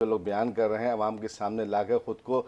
جو لوگ بیان کر رہے ہیں عوام کے سامنے لا کے خود کو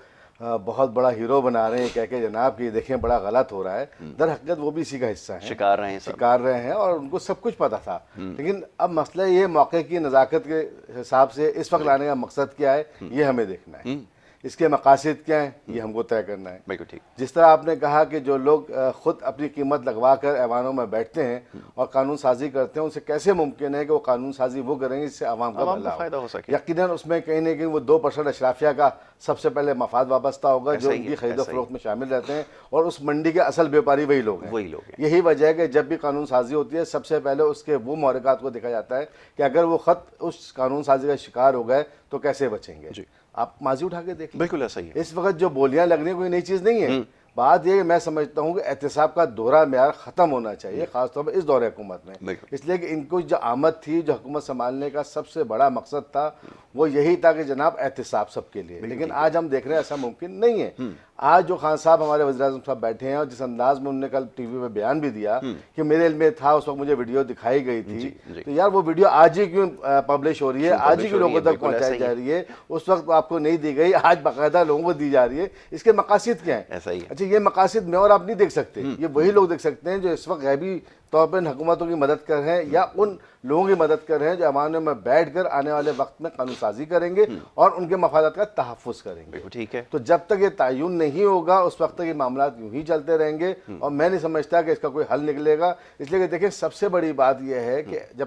بہت بڑا ہیرو بنا رہے ہیں کہہ کے جناب کہ دیکھیں بڑا غلط ہو رہا ہے، در حقیقت وہ بھی اسی کا حصہ ہیں، شکار رہے ہیں اور ان کو سب کچھ پتا تھا. لیکن اب مسئلہ یہ موقع کی نزاکت کے حساب سے اس وقت لانے کا مقصد کیا ہے یہ ہمیں دیکھنا ہے، اس کے مقاصد کیا ہیں یہ ہم کو طے کرنا ہے. بالکل ٹھیک. جس طرح آپ نے کہا کہ جو لوگ خود اپنی قیمت لگوا کر ایوانوں میں بیٹھتے ہیں اور قانون سازی کرتے ہیں، ان سے کیسے ممکن ہے کہ وہ قانون سازی وہ کریں گے جس سے عوام کا بھلا فائدہ ہو سکے؟ یقیناً اس میں کہیں نہ کہیں وہ 2% اشرافیہ کا سب سے پہلے مفاد وابستہ ہوگا جو ان کی خرید و فروخت میں شامل رہتے ہیں، اور اس منڈی کے اصل بیوپاری وہی لوگ ہیں. یہی وجہ ہے کہ جب بھی قانون سازی ہوتی ہے سب سے پہلے اس کے وہ محرکات کو دیکھا جاتا ہے کہ اگر وہ خط اس قانون سازی کا شکار ہو گئے تو کیسے بچیں گے. آپ ماضی اٹھا کے دیکھیں، بالکل ایسا ہی ہے. اس وقت جو بولیاں لگنے کوئی نئی چیز نہیں ہے. بات یہ کہ میں سمجھتا ہوں کہ احتساب کا دورہ معیار ختم ہونا چاہیے، خاص طور پر اس دور حکومت میں، اس لیے کہ ان کو جو آمد تھی، جو حکومت سنبھالنے کا سب سے بڑا مقصد تھا وہ یہی تھا کہ جناب احتساب سب کے لیے. لیکن آج ہم دیکھ رہے ہیں ایسا ممکن نہیں ہے. آج جو خان صاحب ہمارے وزیر اعظم صاحب بیٹھے ہیں اور جس انداز میں انہوں نے کل ٹی وی پہ بیان بھی دیا کہ میرے علم میں تھا، اس وقت مجھے ویڈیو دکھائی گئی تھی، تو یار وہ ویڈیو آج ہی کیوں پبلش ہو رہی ہے، آج ہی کیوں لوگوں تک پہنچائی جا رہی ہے؟ اس وقت آپ کو نہیں دی گئی، آج باقاعدہ لوگوں کو دی جا رہی ہے. اس کے مقاصد کیا ہیں؟ اچھا یہ مقاصد میں اور آپ نہیں دیکھ سکتے، یہ وہی لوگ دیکھ سکتے ہیں جو اس وقت غیبی طور پر حکومتوں کی مدد کر رہے ہیں یا ان لوگوں کی مدد کر رہے ہیں جو ایوانوں میں بیٹھ کر آنے والے وقت میں قانون سازی کریں گے اور ان کے مفادات کا تحفظ کریں گے. ٹھیک ہے. تو جب تک یہ تعین نہیں ہوگا اس وقت تک یہ معاملات یوں ہی چلتے رہیں گے اور میں نہیں سمجھتا کہ اس کا کوئی حل نکلے گا. اس لیے کہ دیکھیں سب سے بڑی بات یہ ہے کہ جب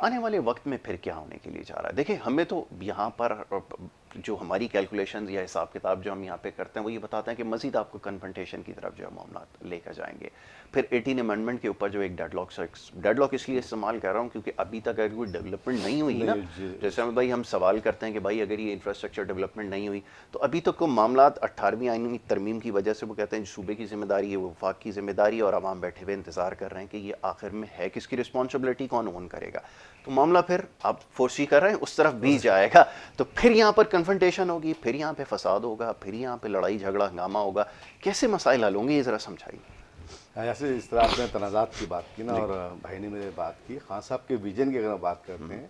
آنے والے وقت میں پھر کیا ہونے کے لیے جا رہا ہے؟ دیکھیں ہمیں تو یہاں پر جو ہماری کیلکولیشنز یا حساب کتاب جو ہم یہاں پہ کرتے ہیں وہ یہ بتاتے ہیں کہ مزید آپ کو کنفرنٹیشن کی طرف جو ہے معاملات لے کر جائیں گے. پھر 18 امینڈمنٹ کے اوپر جو ایک ڈیڈ لاک اس لیے استعمال کر رہا ہوں کیونکہ ابھی تک اگر کوئی ڈیولپمنٹ نہیں ہوئی نا, جیسے ہم بھائی ہم سوال کرتے ہیں کہ بھائی اگر یہ انفراسٹرکچر ڈیولپمنٹ نہیں ہوئی تو ابھی تک کو معاملات 18ویں آئینی ترمیم کی وجہ سے وہ کہتے ہیں صوبے کی ذمہ داری ہے, وہ وفاق کی ذمہ داری ہے, اور عوام بیٹھے ہوئے انتظار کر رہے ہیں کہ یہ آخر میں ہے کس کی رسپانسبلٹی, کون اون کرے گا. تو معاملہ پھر آپ فورسی کر رہے ہیں اس طرف بھی جائے گا, تو پھر یہاں پر کنفرنٹیشن ہوگی, پھر یہاں پہ فساد ہوگا, پھر یہاں پہ لڑائی جھگڑا ہنگامہ ہوگا. کیسے مسائل حل ہوں گے یہ ذرا سمجھائیے. ایسے اس طرح آپ نے تنازعات کی بات کی نا, اور بھائی نے میرے بات کی خان صاحب کے ویژن کی اگر ہم بات کرتے ہیں,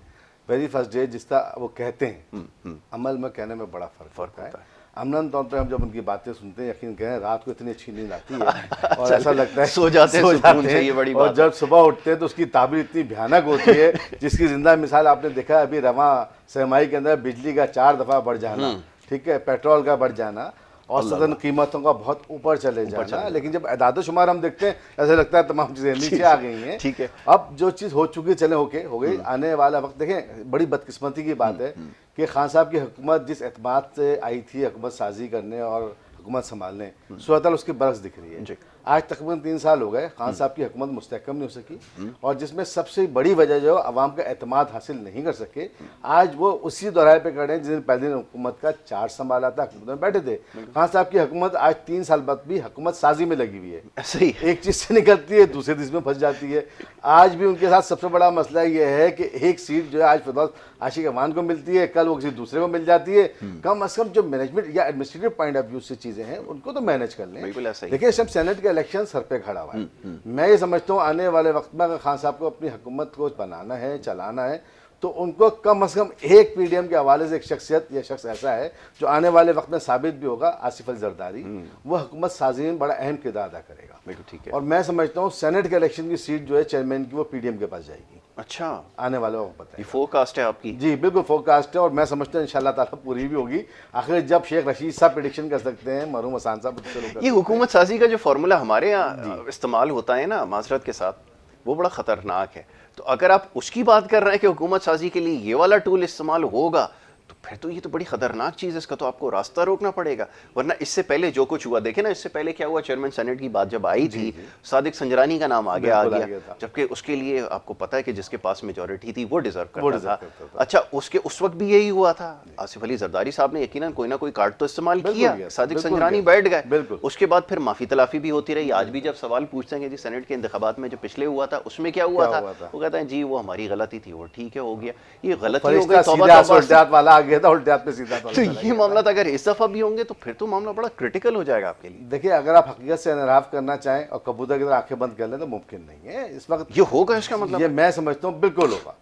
ویری فرسٹ ڈے جس طرح وہ کہتے ہیں عمل میں کہنے میں بڑا فرق ہوتا ہے. عملاً طور پہ ہم جب ان کی باتیں سنتے ہیں یقین کریں رات کو اتنی اچھی نیند آتی ہے اور ایسا لگتا ہے سو جاتے ہیں, اور جب صبح اٹھتے ہیں تو اس کی تعبیر اتنی بھیانک ہوتی ہے جس کی زندہ مثال آپ نے دیکھا ہے ابھی رواں سرمائی کے اندر بجلی کا 4 دفعہ بڑھ جانا, ٹھیک ہے, پیٹرول کا بڑھ جانا, اور سدن قیمتوں کا بہت اوپر چلے جانا. لیکن جب اعداد و شمار ہم دیکھتے ہیں ایسا لگتا ہے تمام چیزیں نیچے آ گئی ہیں. ٹھیک ہے, اب جو چیز ہو چکی چلے ہو گئی, آنے والا وقت دیکھیں بڑی بدقسمتی کی بات ہے کہ خان صاحب کی حکومت جس اعتماد سے آئی تھی حکومت سازی کرنے اور حکومت سنبھالنے, صورتحال اس کی برعکس دکھ رہی ہے. آج تقریباً 3 سال ہو گئے خان صاحب کی حکومت مستحکم نہیں ہو سکی, اور جس میں سب سے بڑی وجہ جو عوام کا اعتماد حاصل نہیں کر سکے. آج وہ اسی دورائے پہ کھڑے ہیں جس نے پہلے دن حکومت کا چارج سنبھالا تھا, حکومت میں بیٹھے تھے. خان صاحب کی حکومت آج 3 سال بعد بھی حکومت سازی میں لگی ہوئی ہے, ایک چیز سے نکلتی ہے دوسرے چیز میں پھنس جاتی ہے. آج بھی ان کے ساتھ سب سے بڑا مسئلہ یہ ہے کہ ایک سیٹ جو ہے آج فردوس عاشق امان کو ملتی ہے, کل وہ کسی دوسرے کو مل جاتی ہے. کم از کم جو مینجمنٹ یا ایڈمنسٹریٹو پوائنٹ آف ویو سے چیزیں ہیں ان کو تو مینج کر لیں. دیکھیں اس ٹائم سینٹ کا الیکشن سر پہ کھڑا ہوا ہے. میں یہ سمجھتا ہوں آنے والے وقت میں اگر خان صاحب کو اپنی حکومت کو بنانا ہے, چلانا ہے, تو ان کو کم از کم ایک پی ڈی ایم کے حوالے سے ایک شخصیت یا شخص ایسا ہے جو آنے والے وقت میں ثابت بھی ہوگا, آصف علی زرداری, وہ حکومت سازی میں بڑا اہم کردار ادا کرے گا. اور میں سمجھتا ہوں سینٹ کے الیکشن کی سیٹ جو ہے چیئرمین کی وہ پی ڈی ایم کے پاس جائے گی. اچھا, آنے والے وقت پتہ ہے, یہ فورکاسٹ ہے آپ کی؟ جی بالکل فورکاسٹ ہے, اور میں سمجھتا ہوں انشاءاللہ تعالیٰ پوری بھی ہوگی. آخر جب شیخ رشید صاحب پریڈکشن کر سکتے ہیں, مرحوم حسان صاحب, یہ حکومت سازی کا جو فارمولہ ہمارے یہاں استعمال ہوتا ہے نا معذرت کے ساتھ, وہ بڑا خطرناک ہے. تو اگر آپ اس کی بات کر رہے ہیں کہ حکومت سازی کے لیے یہ والا ٹول استعمال ہوگا تو پھر تو یہ تو بڑی خطرناک چیز ہے, اس کا تو آپ کو راستہ روکنا پڑے گا. ورنہ اس سے پہلے جو کچھ ہوا, دیکھیں نا اس سے پہلے کیا ہوا, چیئرمین سینٹ کی بات جب آئی تھی صادق سنجرانی کا نام آگے آ گیا, جبکہ اس کے لیے آپ کو پتہ ہے کہ جس کے پاس میجورٹی تھی وہ ڈیزرو کرتا تھا. اچھا اس وقت بھی یہی ہوا تھا, آصف علی زرداری صاحب نے یقیناً کوئی نہ کوئی کارڈ تو استعمال کیا, صادق سنجرانی بیٹھ گئے. اس کے بعد پھر معافی تلافی بھی ہوتی رہی. آج بھی جب سوال پوچھتے ہیں کہ جی سینٹ کے انتخابات میں جو پچھلے ہوا تھا اس میں کیا ہوا تھا, وہ کہتے ہیں جی وہ ہماری غلطی تھی, وہ ٹھیک ہے ہو گیا. یہ غلطی ہو گئی, توبہ والا آ گیا تھا الٹیات پہ. تو یہ معاملات اگر اس دفعہ بھی ہوں گے تو پھر تو معاملہ بڑا کرٹیکل ہو جائے گا آپ کے لیے. دیکھیں اگر آپ حقیقت سے انحراف کرنا چاہیں اور کبوتر کی طرح آنکھیں بند کر لیں تو ممکن نہیں ہے اس وقت. یہ ہوگا اس کا مطلب, یہ میں سمجھتا ہوں بالکل ہوگا,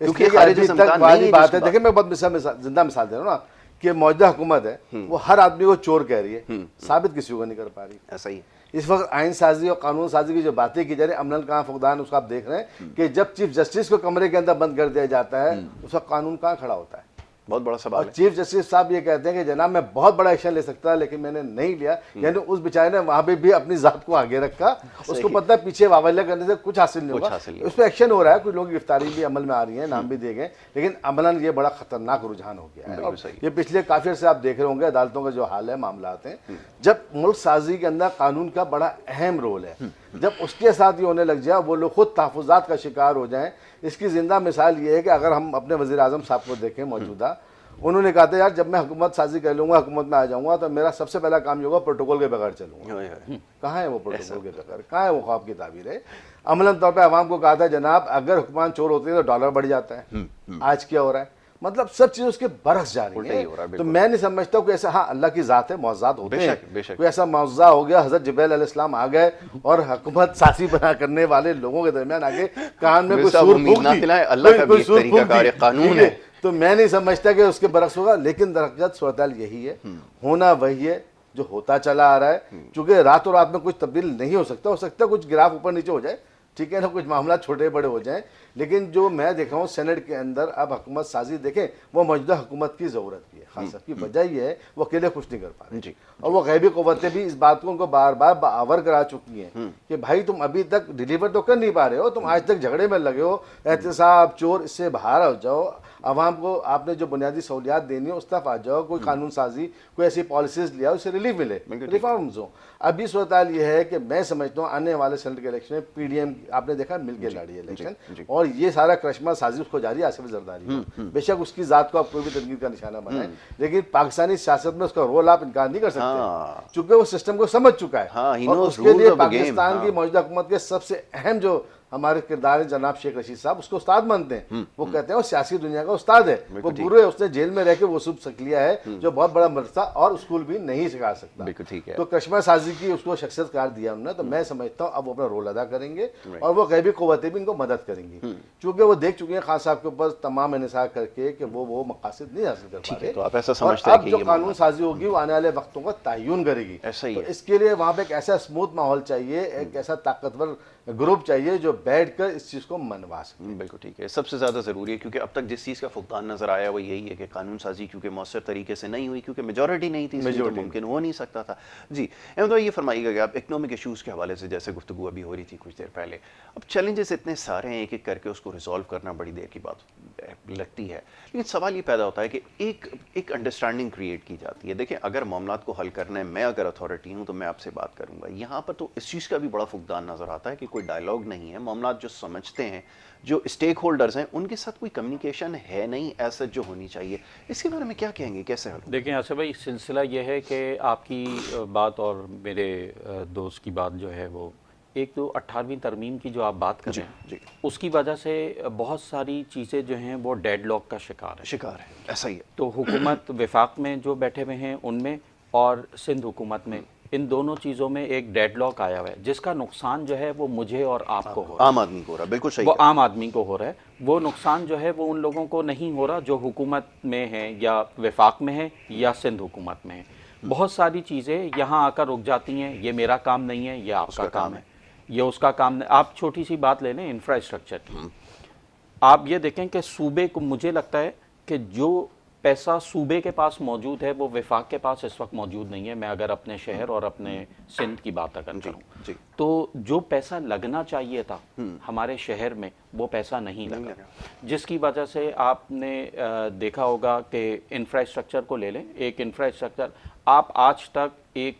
کیونکہ خارج سے امکان نہیں ہے بات ہے. دیکھیں میں بہت زندہ مثال دے رہا ہوں نا کہ موجودہ حکومت ہے وہ ہر آدمی کو چور کہہ رہی ہے, ثابت کسی کو نہیں کر پا رہی. ایسا ہی اس وقت آئین سازی اور قانون سازی کی جو باتیں کی جا رہی ہیں, عملاً کہاں فقدان اس کو آپ دیکھ رہے ہیں کہ جب چیف جسٹس کو کمرے کے اندر بند کر دیا جاتا ہے اس وقت قانون کہاں کھڑا ہوتا ہے. بہت بڑا سوال ہے. چیف جسٹس صاحب یہ کہتے ہیں کہ جناب میں بہت بڑا ایکشن لے سکتا لیکن میں نے نہیں لیا. یعنی اس بیچارے نے وہاں پہ بھی اپنی ذات کو آگے رکھا, اس کو پتہ ہے پیچھے واولہ کرنے سے کچھ حاصل نہیں ہوگا. اس پہ ایکشن ہو رہا ہے, کچھ لوگوں کی گرفتاری بھی عمل میں آ رہی ہیں, نام بھی دے گئے, لیکن عملاً یہ بڑا خطرناک رجحان ہو گیا ہے. اور یہ پچھلے کافی عرصے آپ دیکھ رہے ہوں گے عدالتوں کا جو حال ہے, معاملات ہیں, جب ملک سازی کے اندر قانون کا بڑا اہم رول ہے, جب اس کے ساتھ یہ ہونے لگ جائے وہ لوگ خود تحفظات کا شکار ہو جائیں. اس کی زندہ مثال یہ ہے کہ اگر ہم اپنے وزیر اعظم صاحب کو دیکھیں موجودہ, انہوں نے کہا تھا یار جب میں حکومت سازی کر لوں گا, حکومت میں آ جاؤں گا تو میرا سب سے پہلا کام یہ ہوگا پروٹوکول کے بغیر چلوں گا. کہاں ہے وہ پروٹوکول کے بغیر, کہاں ہے وہ خواب کی تعبیر ہے. عملاً طور پہ عوام کو کہا تھا جناب اگر حکمران چور ہوتے ہیں تو ڈالر بڑھ جاتا ہے. آج کیا ہو رہا ہے, مطلب سب چیزیں اس کے برعکس جا رہی ہیں. تو میں نہیں سمجھتا کہ ایسا, ہاں اللہ کی ذات ہے, معجزات ہوتے ہیں, کوئی ایسا معجزہ ہو گیا حضرت جبرائیل علیہ السلام آ گئے اور حکومت سازی بنا کرنے والے لوگوں کے درمیان آگے کان میں کوئی سور پھونک دی, اللہ کا بھی طریقہ کار قانون ہے. تو میں نہیں سمجھتا کہ اس کے برعکس ہوگا, لیکن درحقیقت صورتحال یہی ہے, ہونا وہی ہے جو ہوتا چلا آ رہا ہے. چونکہ راتوں رات میں کچھ تبدیل نہیں ہو سکتا ہے کچھ گراف اوپر نیچے ہو جائے ٹھیک ہے نا, کچھ معاملات چھوٹے بڑے ہو جائیں, لیکن جو میں دیکھا ہوں سینٹ کے اندر اب حکومت سازی دیکھیں وہ موجودہ حکومت کی ضرورت کی ہے. خان صاحب کی وجہ یہ ہے وہ اکیلے کچھ نہیں کر پا رہے, اور وہ غیبی قوتیں بھی اس بات کو ان کو بار بار باور کرا چکی ہیں کہ بھائی تم ابھی تک ڈیلیور تو کر نہیں پا رہے ہو, تم آج تک جھگڑے میں لگے ہو, احتساب چور اس سے باہر آ جاؤ, عوام کو آپ نے جو بنیادی سہولیات دینی ہے اس طرف آ جاؤ, کوئی قانون سازی, کوئی ایسی پالیسیز لے آؤ, اس سے ریلیف ملے, ریفارمز ہوں. ابھی صورتحال یہ ہے کہ میں سمجھتا ہوں آنے والے سینٹ کے الیکشن میں پی ڈی ایم آپ نے دیکھا مل کے لڑی ہے الیکشن, اور یہ سارا کرشمہ سازی اس کو جاری آصف زرداری ہے. بے شک اس کی ذات کو آپ کوئی بھی تنقید کا نشانہ بنائیں, لیکن پاکستانی سیاست میں اس کا رول آپ انکار نہیں کر سکتے چونکہ وہ سسٹم کو سمجھ چکا ہے, اور اس کے لیے پاکستان کی موجودہ حکومت کے سب سے اہم جو ہمارے کردار ہیں جناب شیخ رشید صاحب, اس کو استاد مانتے ہیں. وہ کہتے ہیں وہ سیاسی دنیا کا استاد ہے, وہ گرو ہے, اس نے جیل میں رہ کے وہ سب سیکھ لیا ہے جو بہت بڑا مدرسہ اور اسکول بھی نہیں سکھا سکتا. تو کرشمہ سازی کی اس کو شخصیت قرار دیا انہوں نے, تو میں سمجھتا ہوں اب وہ اپنا رول ادا کریں گے, اور وہ غیبی قوتیں بھی ان کو مدد کریں گی, چونکہ وہ دیکھ چکے ہیں خان صاحب کے اوپر تمام انحصار کر کے کہ وہ مقاصد نہیں حاصل کر پا رہے, اور اب جو قانون سازی ہوگی وہ آنے والے وقتوں کا تعین کرے گی. تو اس کے لیے وہاں پہ ایک ایسا اسموتھ ماحول چاہیے, ایک ایسا طاقتور گروپ چاہیے جو بیٹھ کر اس چیز کو منوا سکے. بالکل ٹھیک ہے, سب سے زیادہ ضروری ہے, کیونکہ اب تک جس چیز کا فقدان نظر آیا وہ یہی ہے کہ قانون سازی کیونکہ مؤثر طریقے سے نہیں ہوئی, کیونکہ میجورٹی نہیں تھی, تو ممکن ہو نہیں سکتا تھا. جی احمد بھائی, یہ فرمائیے گا کہ آپ اکنامک ایشوز کے حوالے سے جیسے گفتگو ابھی ہو رہی تھی کچھ دیر پہلے, اب چیلنجز اتنے سارے ہیں, ایک ایک کر کے اس کو ریزالو کرنا بڑی دیر کی بات لگتی ہے, لیکن سوال یہ پیدا ہوتا ہے کہ ایک انڈرسٹینڈنگ کریٹ کی جاتی ہے. دیکھیں اگر معاملات کو حل کرنا ہے, میں اگر اتھارٹی ہوں تو میں آپ سے بات کروں گا, یہاں پر تو اس چیز کا بھی بڑا فقدان نظر آتا ہے کہ کوئی ڈائلاگ نہیں ہے, معاملات جو سمجھتے ہیں, جو اسٹیک ہولڈرز ہیں, ان کے ساتھ کوئی کمیونیکیشن ہے نہیں ایسا جو ہونی چاہیے. اس کے بارے میں کیا کہیں گے, کیسے حل؟ دیکھیں آصف بھائی, سلسلہ یہ ہے کہ آپ کی بات اور میرے دوست کی بات جو ہے وہ ایک تو 18ویں ترمیم کی جو آپ بات کر رہے ہیں اس کی وجہ سے بہت ساری چیزیں جو ہیں وہ ڈیڈ لاک کا شکار ہے. ایسا ہی ہے. تو حکومت وفاق میں جو بیٹھے ہوئے ہیں ان میں اور سندھ حکومت میں, ان دونوں چیزوں میں ایک ڈیڈ لاک آیا ہوا ہے, جس کا نقصان جو ہے وہ مجھے اور آپ کو ہو رہا ہے, عام آدمی کو ہو رہا ہے. بالکل صحیح, وہ عام آدمی کو ہو رہا ہے. وہ نقصان جو ہے وہ ان لوگوں کو نہیں ہو رہا جو حکومت میں ہیں یا وفاق میں ہیں یا سندھ حکومت میں ہیں. بہت ساری چیزیں یہاں آ کر رک جاتی ہیں, یہ میرا کام نہیں ہے, یہ آپ کا کام ہے, یہ اس کا کام نہیں. آپ چھوٹی سی بات لے لیں انفراسٹرکچر کی, آپ یہ دیکھیں کہ صوبے کو, مجھے لگتا ہے کہ جو پیسہ صوبے کے پاس موجود ہے وہ وفاق کے پاس اس وقت موجود نہیں ہے. میں اگر اپنے شہر اور اپنے سندھ کی بات اگر کروں تو جو پیسہ لگنا چاہیے تھا ہمارے شہر میں وہ پیسہ نہیں لگا, جس کی وجہ سے آپ نے دیکھا ہوگا کہ انفراسٹرکچر کو لے لیں. ایک انفراسٹرکچر آپ آج تک ایک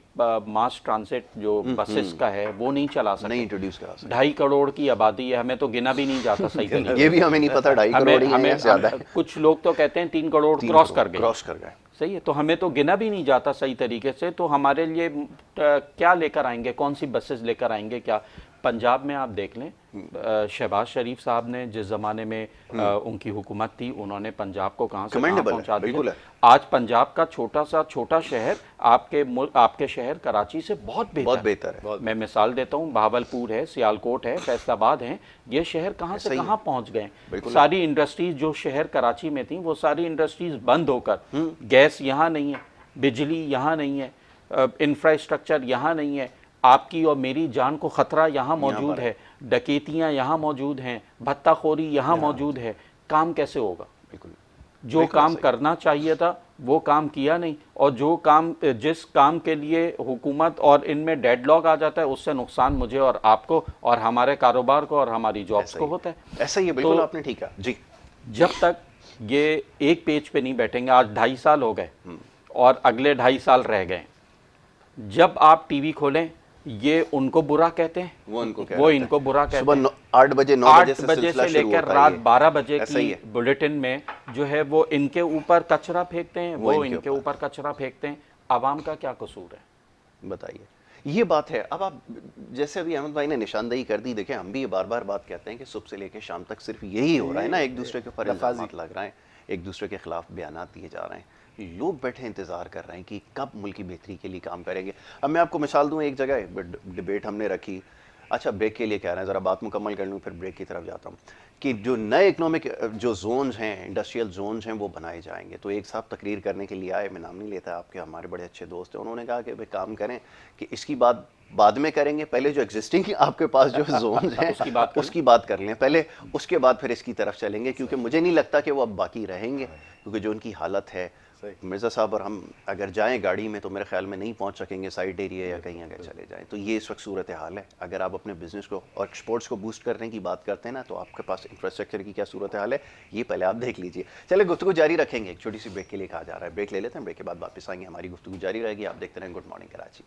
ماس ٹرانزٹ جو بسز کا ہے وہ نہیں چلا سکتے, نہیں انٹروڈیوس کرا سکتے. 2.5 کروڑ کی آبادی ہے, ہمیں تو گنا بھی نہیں جاتا صحیح طریقے. یہ بھی ہمیں نہیں پتا 2.5 کروڑ ہی ہیں, زیادہ ہے. کچھ لوگ تو کہتے ہیں 3 کروڑ کراس کر گئے. صحیح ہے, تو ہمیں تو گنا بھی نہیں جاتا صحیح طریقے سے. تو ہمارے لیے کیا لے کر آئیں گے, کون سی بسز لے کر آئیں گے؟ کیا پنجاب میں آپ دیکھ لیں, شہباز شریف صاحب نے جس زمانے میں ان کی حکومت تھی, انہوں نے پنجاب کو کہاں سے کہاں پہنچا دیا. آج پنجاب کا چھوٹا شہر آپ کے شہر کراچی سے بہت بہتر ہے. میں مثال دیتا ہوں, بہاولپور ہے, سیالکوٹ ہے, فیصل آباد ہیں, یہ شہر کہاں سے کہاں پہنچ گئے. ساری انڈسٹریز جو شہر کراچی میں تھیں وہ ساری انڈسٹریز بند ہو کر, گیس یہاں نہیں ہے, بجلی یہاں نہیں ہے, انفراسٹرکچر یہاں نہیں ہے, آپ کی اور میری جان کو خطرہ یہاں موجود ہے, ڈکیتیاں یہاں موجود ہیں, بھتہ خوری یہاں موجود ہے. کام کیسے ہوگا؟ جو کام کرنا چاہیے تھا وہ کام کیا نہیں, اور جس کام کے لیے حکومت اور ان میں ڈیڈ لاک آ جاتا ہے اس سے نقصان مجھے اور آپ کو اور ہمارے کاروبار کو اور ہماری جابس کو ہوتا ہے. ایسا ہی ہے, بالکل آپ نے ٹھیک ہے. جی جب تک یہ ایک پیج پہ نہیں بیٹھیں گے, آج 2.5 سال ہو گئے اور اگلے 2.5 سال رہ گئے, جب آپ ٹی وی کھولیں یہ ان کو برا کہتے ہیں, وہ ان کو برا کہتے ہیں. صبح 8 بجے 9 بجے سے لے کر رات 12 بجے کی بلیٹن میں جو ہے وہ ان کے اوپر کچرا پھینکتے ہیں, وہ ان کے اوپر کچرا پھینکتے ہیں. عوام کا کیا قصور ہے بتائیے؟ یہ بات ہے. اب آپ جیسے ابھی احمد بھائی نے نشاندہی کر دی, دیکھیں ہم بھی یہ بار بار بات کہتے ہیں کہ صبح سے لے کے شام تک صرف یہی ہو رہا ہے نا, ایک دوسرے کے اوپر الزامات لگ رہے ہیں, ایک دوسرے کے خلاف بیانات دیے جا رہے ہیں, لوگ بیٹھے انتظار کر رہے ہیں کہ کب ملک کی بہتری کے لیے کام کریں گے. اب میں آپ کو مثال دوں, ایک جگہ ڈبیٹ ہم نے رکھی, اچھا بریک کے لیے کہہ رہے ہیں, ذرا بات مکمل کر لوں پھر بریک کی طرف جاتا ہوں, کہ جو نئے اکنامک جو زونز ہیں, انڈسٹریل زونز ہیں, وہ بنائے جائیں گے. تو ایک صاحب تقریر کرنے کے لیے آئے, میں نام نہیں لیتا, آپ کے ہمارے بڑے اچھے دوست ہیں, انہوں نے کہا کہ بھائی کام کریں کہ اس کی بات بعد میں کریں گے. پہلے جو ایگزسٹنگ آپ کے پاس جو زونز ہیں اس کی بات کر لیں پہلے, اس کے بعد پھر اس کی طرف چلیں گے, کیونکہ مجھے نہیں لگتا کہ وہ اب باقی رہیں گے, کیونکہ جو ان کی حالت ہے. مرزا صاحب اور ہم اگر جائیں گاڑی میں تو میرے خیال میں نہیں پہنچ سکیں گے سائڈ ایریا یا کہیں اگر چلے جائیں. تو یہ اس وقت صورتحال ہے. اگر آپ اپنے بزنس کو اور ایکسپورٹس کو بوسٹ کرنے کی بات کرتے ہیں نا, تو آپ کے پاس انفراسٹرکچر کی کیا صورتحال ہے یہ پہلے آپ دیکھ لیجئے. چلے گفتگو جاری رکھیں گے, ایک چھوٹی سی بریک کے لیے کہا جا رہا ہے, بریک لے لیتے ہیں, بریک کے بعد واپس آئیں گے, ہماری گفتگو جاری رہے گی. آپ دیکھتے رہیں گڈ مارننگ کراچی.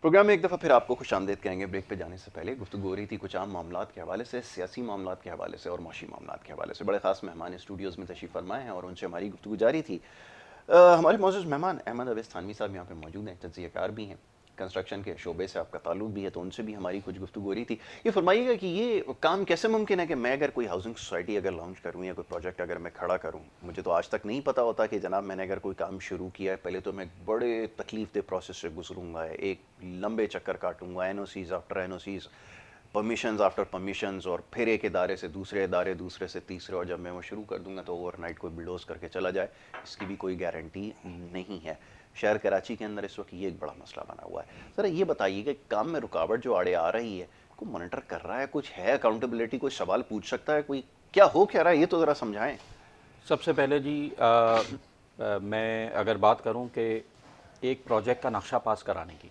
پروگرام میں ایک دفعہ پھر آپ کو خوش آمدید کہیں گے. بریک پہ جانے سے پہلے گفتگو ہو رہی تھی کچھ عام معاملات کے حوالے سے, سیاسی معاملات کے حوالے سے اور معاشی معاملات کے حوالے سے. بڑے خاص مہمان اسٹوڈیوز میں تشریف فرمائے ہیں اور ان سے ہماری گفتگو جاری تھی. ہمارے معزز مہمان احمد اویس تھانوی صاحب یہاں پہ موجود ہیں, تجزیہ کار بھی ہیں, کنسٹرکشن کے شعبے سے آپ کا تعلق بھی ہے, تو ان سے بھی ہماری کچھ گفتگو ہو رہی تھی. یہ فرمائیے گا کہ یہ کام کیسے ممکن ہے کہ میں اگر کوئی ہاؤسنگ سوسائٹی اگر لانچ کروں یا کوئی پروجیکٹ اگر میں کھڑا کروں, مجھے تو آج تک نہیں پتا ہوتا کہ جناب میں نے اگر کوئی کام شروع کیا ہے, پہلے تو میں بڑے تکلیف دہ پروسیس سے گزروں گا, ایک لمبے چکر کاٹوں گا, این او سیز آفٹر این او سیز, پرمیشنز آفٹر پرمیشنز, اور پھر ایک ادارے سے دوسرے ادارے, دوسرے سے تیسرے, اور جب میں وہ شروع کر دوں گا تو اوور نائٹ کوئی بلڈوز کر کے چلا جائے, اس کی بھی کوئی گارنٹی نہیں ہے. شہر کراچی کے اندر اس وقت یہ ایک بڑا مسئلہ بنا ہوا ہے. ذرا یہ بتائیے کہ کام میں رکاوٹ جو آڑے آ رہی ہے, کوئی مانیٹر کر رہا ہے, کچھ ہے اکاؤنٹیبلٹی, کوئی سوال پوچھ سکتا ہے, کوئی کیا ہو کیا رہا ہے, یہ تو ذرا سمجھائیں. سب سے پہلے جی میں اگر بات کروں کہ ایک پروجیکٹ کا نقشہ پاس کرانے کی,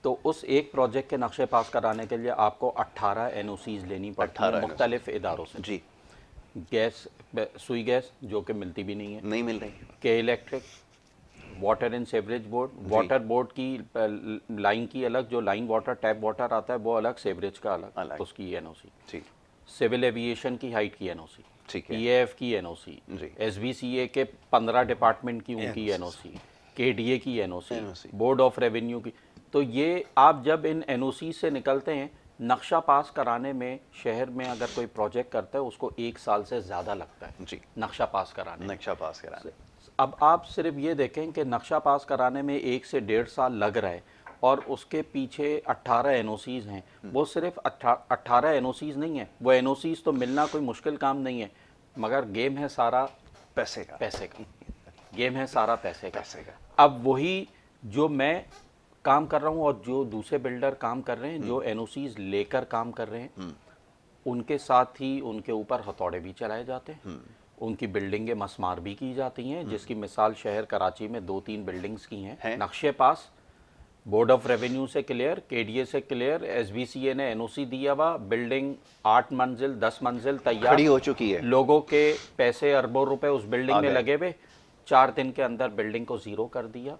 تو اس ایک پروجیکٹ کے نقشے پاس کرانے کے لیے آپ کو 18 این او سیز لینی پڑتی ہیں مختلف اداروں سے. جی. گیس, سوئی گیس جو کہ ملتی بھی نہیں ہے, نہیں مل رہی. کے electric, water and sewerage board, water board کی لائن کی الگ, جو لائن واٹر ٹیپ واٹر آتا ہے وہ الگ, سیوریج کا الگ, اس کی این او سی. ٹھیک. سول ایویشن کی ہائٹ کی این او سی, ٹھیک پی اے ایف کی این او سی, ایس بی سی اے کے 15 ڈپارٹمنٹ کی ان کی این او سی, کے ڈی اے کی N O C, board of revenue کی. تو یہ آپ جب ان این او سی سے نکلتے ہیں, نقشہ پاس کرانے میں شہر میں اگر کوئی پروجیکٹ کرتا ہے اس کو 1 سال سے زیادہ لگتا ہے. جی. نقشہ پاس کرانے. نقشہ پاس کرانے. اب آپ صرف یہ دیکھیں کہ نقشہ پاس کرانے میں 1 سے 1.5 سال لگ رہا ہے, اور اس کے پیچھے 18 این او سیز ہیں. وہ صرف 18 این او سیز نہیں ہیں, وہ این او سیز تو ملنا کوئی مشکل کام نہیں ہے, مگر گیم ہے سارا پیسے کا. پیسے کا گیم ہے سارا, پیسے کا. اب وہی جو میں کام کر رہا ہوں اور جو دوسرے بلڈر کام کر رہے ہیں, جو این او سیز لے کر کام کر رہے ہیں, ان کے ساتھ ہی ان کے اوپر ہتھوڑے بھی چلائے جاتے ہیں, ان کی بلڈنگیں مسمار بھی کی جاتی ہیں, جس کی مثال شہر کراچی میں 2-3 بلڈنگز کی ہیں. نقشے پاس بورڈ آف ریونیو سے کلیئر, کے ڈی اے سے کلیئر, ایس بی سی اے نے این او سی دیا ہوا, بلڈنگ 8 منزل 10 منزل تیار کھڑی ہو چکی ہے. لوگوں کے پیسے اربوں روپے اس بلڈنگ میں لگے ہوئے, 4 دن کے اندر بلڈنگ کو زیرو کر دیا.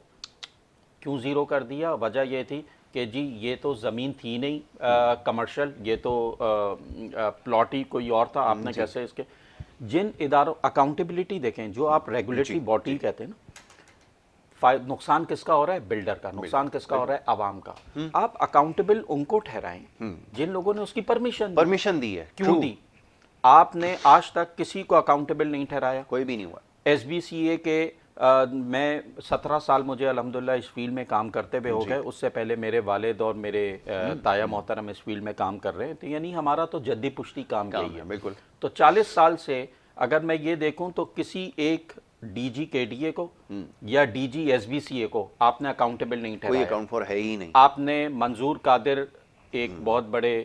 کیوں زیرو کر دیا؟ وجہ یہ تھی کہ جی یہ تو زمین تھی نہیں کمرشل, یہ تو پلاٹ ہی کوئی اور تھا, آپ نے کیسے اس کے جن اداروں اکاؤنٹیبلٹی دیکھیں, جو آپ ریگولیٹری باڈی کہتے ہیں نا, نقصان کس کا ہو رہا ہے؟ بلڈر کا. نقصان کس کا ہو رہا ہے؟ عوام کا. آپ اکاؤنٹیبل ان کو ٹھہرائیں جن لوگوں نے اس کی پرمیشن دی ہے. کیوں دی؟ آپ نے آج تک کسی کو اکاؤنٹیبل نہیں ٹھہرایا. کوئی بھی نہیں ہوا. ایس بی سی اے کے میں 17 سال مجھے الحمدللہ اس فیلڈ میں کام کرتے ہوئے ہو گئے. اس سے پہلے میرے والد اور میرے تایا محترم اس فیلڈ میں کام کر رہے ہیں, تو یعنی ہمارا تو جدی پشتی کام یہی ہے. بالکل. تو 40 سال سے اگر میں یہ دیکھوں تو کسی ایک ڈی جی کے ڈی اے کو یا D G S B C A کو آپ نے اکاؤنٹیبل نہیں ٹھہرایا. کوئی اکاؤنٹ فار ہے ہی نہیں. آپ نے منظور قادر ایک بہت بڑے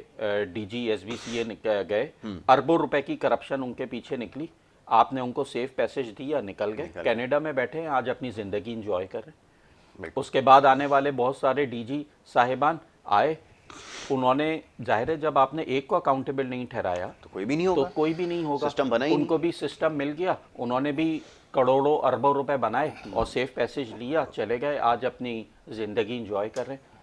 D G S B C A گئے, اربوں روپے کی کرپشن ان کے پیچھے نکلی, آپ نے ان کو سیف پیسج دیا, نکل گئے, کینیڈا میں بیٹھے ہیں, آج اپنی زندگی انجوائے کر رہے ہیں. اس کے بعد آنے والے بہت سارے ڈی جی صاحبان آئے, انہوں نے ظاہر ہے جب آپ نے ایک کو اکاؤنٹیبل نہیں ٹھہرایا تو کوئی بھی نہیں ہوگا. تو کوئی بھی نہیں ہوگا. سسٹم بنا ہی ان کو بھی سسٹم مل گیا, انہوں نے بھی کروڑوں اربوں روپے بنائے اور سیف پیسج لیا, چلے گئے, آج اپنی زندگی انجوائے کر رہے ہیں.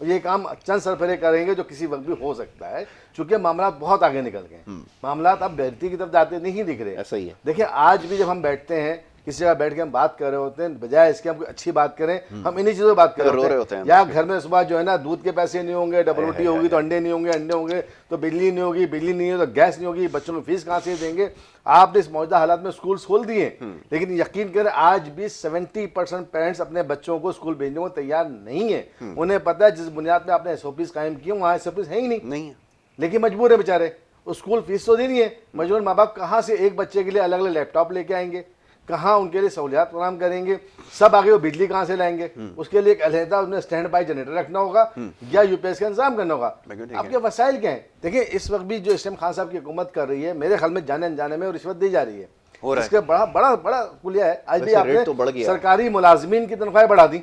اور یہ کام چند سرفرے کریں گے جو کسی وقت بھی ہو سکتا ہے، چونکہ معاملات بہت آگے نکل گئے ہیں، معاملات اب بہتری کی طرف جاتے نہیں دکھ رہے. ایسا ہی ہے. دیکھیں آج بھی جب ہم بیٹھتے ہیں کسی جگہ بیٹھ کے ہم بات کر رہے ہوتے ہیں، بجائے اس کے ہم کوئی اچھی بات کریں ہم انہی چیزوں پہ بات کر رہے ہوتے ہیں. یا گھر میں صبح جو ہے نا دودھ کے پیسے نہیں ہوں گے، ڈبل روٹی ہوگی تو انڈے نہیں ہوں گے، انڈے ہوں گے تو بجلی نہیں ہوگی، بجلی نہیں ہے تو گیس نہیں ہوگی، بچوں کو فیس کہاں سے دیں گے. آپ نے اس موجودہ حالات میں اسکولس کھول دیے، لیکن یقین کریں آج بھی 70% پیرنٹس اپنے بچوں کو اسکول بھیجنے کو تیار نہیں ہیں. انہیں پتہ ہے جس بنیاد پہ آپ نے ایس او پیز قائم کیے وہاں ایس او پیز ہے ہی نہیں، لیکن مجبور ہے بیچارے. اسکول فیس تو دینی ہے، مجبور ماں باپ کہاں سے ایک بچے کے لیے الگ الگ لیپ ٹاپ لے کے آئیں گے، کہاں ان کے لیے سہولیات فراہم کریں گے، سب آگے وہ بجلی کہاں سے لائیں گے. اس کے لیے ایک علیحدہ انہیں اسٹینڈ بائی جنریٹر رکھنا ہوگا یا یو پی ایس کا انتظام کرنا ہوگا. آپ کے وسائل کیا ہیں؟ دیکھیں اس وقت بھی جو اس ٹائم خان صاحب کی حکومت کر رہی ہے میرے خیال میں جانے انجانے میں رشوت دی جا رہی ہے. اس کا بڑا کلیہ ہے. آج بھی آپ نے سرکاری ملازمین کی تنخواہیں بڑھا دی.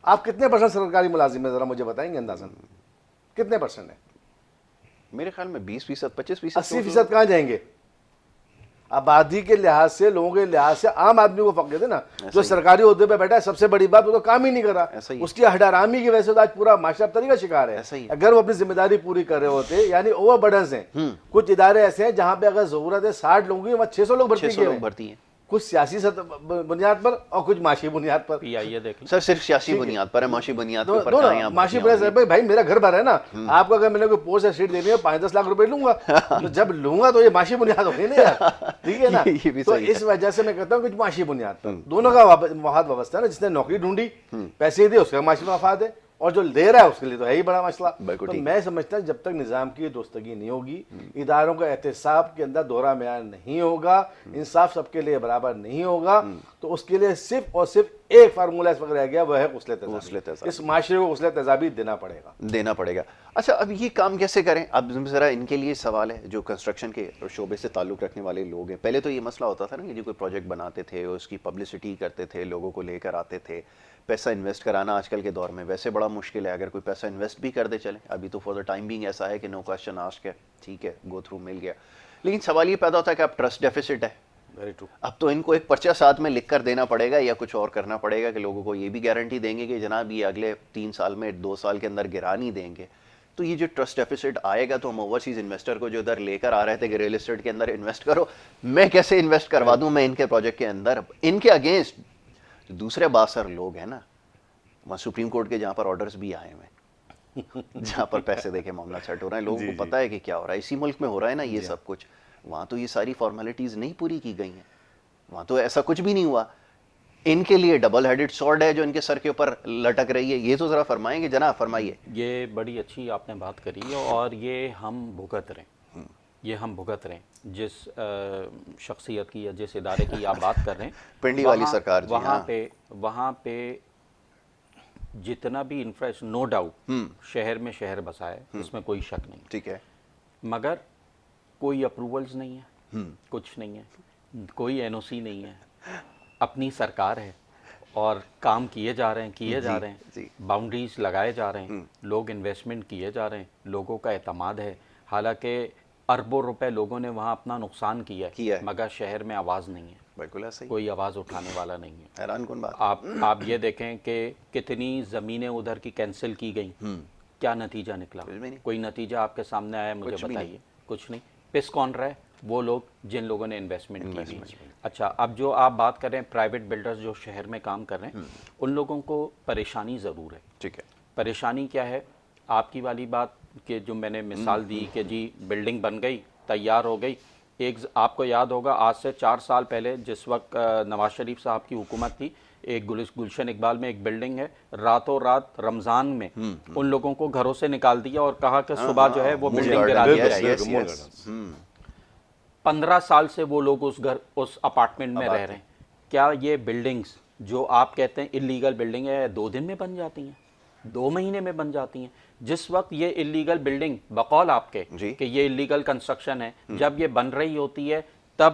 آپ کتنے % سرکاری ملازم ہیں ذرا مجھے بتائیں گے اندازاً کتنے % ہے؟ میرے خیال میں 20%، 25%، 80% کہاں جائیں گے؟ آبادی کے لحاظ سے، لوگوں کے لحاظ سے عام آدمی کو فقر ہے نا، جو سرکاری عہدے پہ بیٹھا ہے سب سے بڑی بات وہ تو کام ہی نہیں کر رہا. اس کی ہڈارامی کی وجہ سے تو آج پورا معاشرہ اب طریقہ شکار ہے. اگر وہ اپنی ذمہ داری پوری کر رہے ہوتے، یعنی اوور برڈنز ہیں. کچھ ادارے ایسے ہیں جہاں پہ اگر ضرورت ہے 60 لوگوں کی وہاں 600 لوگ بھرتی ہیں، کچھ سیاسی بنیاد پر اور کچھ معاشی بنیاد پر. سر صرف سیاسی بنیاد پر ہے، معاشی بنیاد پر معاشی بنیاد پر. بھائی میرا گھر بھر ہے نا، آپ کو اگر میں نے کوئی پوسٹ یا سیٹ دینی ہے 5-10 لاکھ روپے لوں گا، تو جب لوں گا تو یہ معاشی بنیاد ہوگی نا یار، ٹھیک ہے نا. تو اس وجہ سے میں کہتا ہوں کچھ معاشی بنیاد پر دونوں کا مفاد وابستہ ہے نا. جس نے نوکری ڈھونڈی پیسے دیے اس کا معاشی مفاد ہے، اور جو لے رہا ہے اس کے لیے تو ہے ہی بڑا مسئلہ. تو میں سمجھتا ہوں جب تک نظام کی درستگی نہیں ہوگی، اداروں کا احتساب کے اندر دوہرا معیار نہیں ہوگا، انصاف سب کے لیے برابر نہیں ہوگا، تو اس کے لیے صرف اور صرف ایک فارمولہ اس وقت رہ گیا، وہ ہے غسل تیزابی. اس معاشرے کو غسل تیزابی دینا پڑے گا. اچھا اب یہ کام کیسے کریں؟ اب ذرا ان کے لیے سوال ہے جو کنسٹرکشن کے شعبے سے تعلق رکھنے والے لوگ ہیں. پہلے تو یہ مسئلہ ہوتا تھا نا کہ جو کوئی پروجیکٹ بناتے تھے اس کی پبلسٹی کرتے تھے، لوگوں کو لے کر آتے تھے. پیسہ انویسٹ کرانا آج کل کے دور میں ویسے بڑا مشکل ہے. اگر کوئی پیسہ انویسٹ بھی کر دے چلیں، ابھی تو فور دا ٹائم بینگ ایسا ہے کہ نو کوسچن آسک ہے، ٹھیک ہے گو تھرو مل گیا. لیکن سوال یہ پیدا ہوتا ہے کہ اب ٹرسٹ ڈیفیسٹ ہے. اب تو ان کو ایک پرچہ ساتھ میں لکھ کر دینا پڑے گا یا کچھ اور کرنا پڑے گا کہ لوگوں کو یہ بھی گارنٹی دیں گے کہ جناب یہ اگلے 3 سال میں 2 سال کے اندر گرا نہیں دیں گے. تو یہ جو ٹرسٹ ڈیفیسٹ آئے گا تو ہم اوورسیز انویسٹر کو جو ادھر لے کر آ رہے تھے کہ ریئل اسٹیٹ کے اندر انویسٹ کرو، میں کیسے انویسٹ کروا دوں میں ان کے پروجیکٹ کے اندر؟ ان کے اگینسٹ جو دوسرے باثر لوگ ہیں نا، وہاں سپریم کورٹ کے جہاں پر آرڈرز بھی آئے ہوئے ہیں، جہاں پر پیسے دے کے معاملہ سیٹ ہو رہا ہے، لوگوں کو پتہ ہے کہ کیا ہو رہا ہے. اسی ملک میں ہو رہا ہے نا یہ سب کچھ. وہاں تو یہ ساری فارمیلٹیز نہیں پوری کی گئی ہیں، وہاں تو ایسا کچھ بھی نہیں ہوا. ان کے لیے ڈبل ہیڈڈ سورڈ ہے جو ان کے سر کے اوپر لٹک رہی ہے. یہ تو ذرا فرمائیں گے جناب، فرمائیے. یہ بڑی اچھی آپ نے بات کری ہے، اور یہ ہم بھگت رہے ہیں جس شخصیت کی یا جس ادارے کی آپ بات کر رہے ہیں. پنڈی والی سرکار جی. وہاں پہ جتنا بھی نو ڈاؤٹ شہر میں شہر بسا ہے، اس میں کوئی شک نہیں، ٹھیک ہے، مگر کوئی اپروولز نہیں ہے، کچھ نہیں ہے، کوئی این او سی نہیں ہے. اپنی سرکار ہے اور کام کیے جا رہے ہیں، باؤنڈریز لگائے جا رہے ہیں، لوگ انویسٹمنٹ کیے جا رہے ہیں، لوگوں کا اعتماد ہے. حالانکہ اربوں روپے لوگوں نے وہاں اپنا نقصان کیا ہے، مگر شہر میں آواز نہیں ہے، بالکل ایسا ہی، کوئی آواز اٹھانے والا نہیں ہے. حیران کن بات. آپ یہ دیکھیں کہ کتنی زمینیں ادھر کی کینسل کی گئیں، کیا نتیجہ نکلا؟ کوئی نتیجہ آپ کے سامنے آیا مجھے بتائیے؟ کچھ نہیں. پس کون رہے؟ وہ لوگ جن لوگوں نے انویسٹمنٹ کی ہوئی. اچھا اب جو آپ بات کر رہے ہیں پرائیویٹ بلڈرز جو شہر میں کام کر رہے ہیں، ان لوگوں کو پریشانی ضرور ہے. ٹھیک ہے. پریشانی کیا ہے؟ آپ کی والی بات کہ جو میں نے مثال دی کہ جی بلڈنگ بن گئی، تیار ہو گئی. آپ کو یاد ہوگا آج سے 4 سال پہلے جس وقت نواز شریف صاحب کی حکومت تھی، ایک گلشن اقبال میں ایک بلڈنگ ہے، راتوں رات رمضان میں ان لوگوں کو گھروں سے نکال دیا اور کہا کہ صبح جو ہے وہ بلڈنگ گرا دی جائے گی. 15 سال سے وہ لوگ اس اپارٹمنٹ میں رہ رہے ہیں. کیا یہ بلڈنگز جو آپ کہتے ہیں انلیگل بلڈنگ ہے 2 دن میں بن جاتی ہیں، 2 مہینے میں بن جاتی ہیں؟ جس وقت یہ انلیگل بلڈنگ بقول آپ کے کہ یہ انلیگل کنسٹرکشن ہے، جب یہ بن رہی ہوتی ہے تب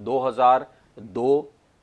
2002